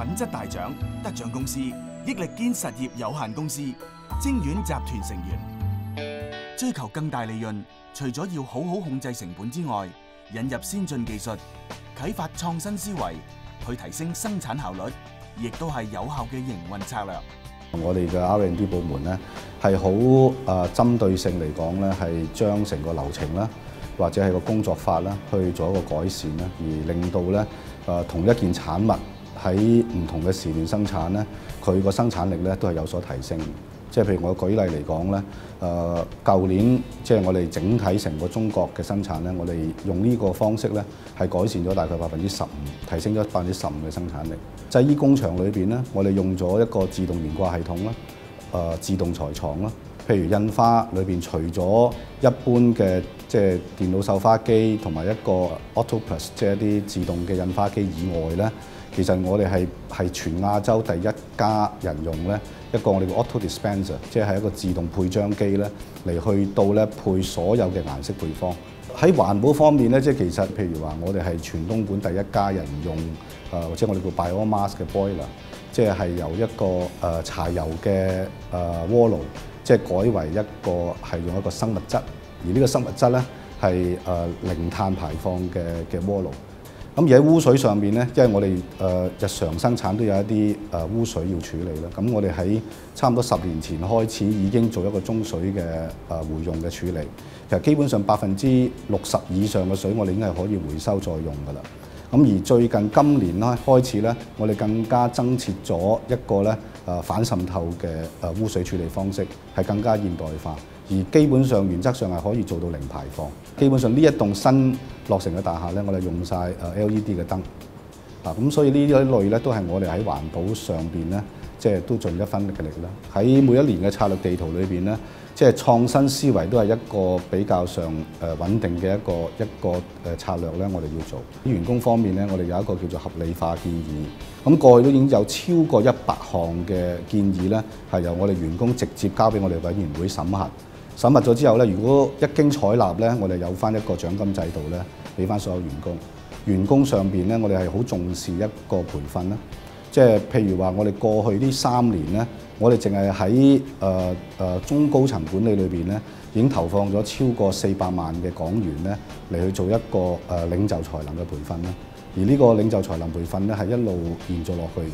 品質大獎得獎公司益力堅實業有限公司，晶苑集團成員。追求更大利潤，除咗要好好控制成本之外，引入先進技術，啟發創新思維，去提升生產效率，亦都係有效嘅營運策略。我哋嘅 R&D 部門咧係好針對性嚟講咧，係將成個流程啦，或者係個工作法啦，去做一個改善啦，而令到咧同一件產物喺唔同嘅時段生產咧，佢個生產力咧都係有所提升。即係譬如我舉例嚟講咧，舊年即係我哋整體成個中國嘅生產咧，我哋用呢個方式咧係改善咗大概15%，提升咗15%嘅生產力。製衣工場裏邊咧，我哋用咗一個自動懸掛系統啦，自動裁廠啦。譬如印花裏邊，除咗一般嘅即係電腦繡花機同埋一個 AutoPress 即係一啲自動嘅印花機以外咧，其實我哋係全亞洲第一家人用咧一個我哋嘅 Auto Dispenser， 即係一個自動配漿機咧嚟去到咧配所有嘅顏色配方。喺環保方面咧，即係其實譬如話我哋係全東莞第一家人用或者我哋叫 Biomass 嘅 boiler， 即係由一個柴油嘅鍋爐，即係改為一個係用一個生物質，而呢個生物質咧係零碳排放嘅鍋爐。咁而喺污水上面咧，因為我哋日常生產都有一啲污水要處理啦。咁我哋喺差唔多10年前開始已經做一個中水嘅回用嘅處理。其實基本上60%以上嘅水我哋已經係可以回收再用㗎啦。咁而最近今年咧開始咧，我哋更加增設咗一個咧反滲透嘅污水處理方式，係更加現代化，而基本上原則上係可以做到零排放。基本上呢一棟新落成嘅大廈咧，我哋用晒LED 嘅燈，咁所以呢一類咧都係我哋喺環保上邊咧，即係都盡一分力嘅力啦。喺每一年嘅策略地圖裏邊咧，即係創新思維都係一個比較上穩定嘅一個策略咧，我哋要做。喺員工方面咧，我哋有一個叫做合理化建議。咁過去都已經有超過100項嘅建議咧，係由我哋員工直接交俾我哋委員會審核。審核咗之後咧，如果一經採納咧，我哋有翻一個獎金制度咧，俾翻所有員工。員工上邊咧，我哋係好重視一個培訓啦。即係譬如話，我哋過去呢3年咧，我哋淨係喺中高層管理裏邊咧，已經投放咗超過400萬嘅港元咧，嚟去做一個領袖才能嘅培訓啦。而呢個領袖才能培訓咧，係一路延續落去嘅。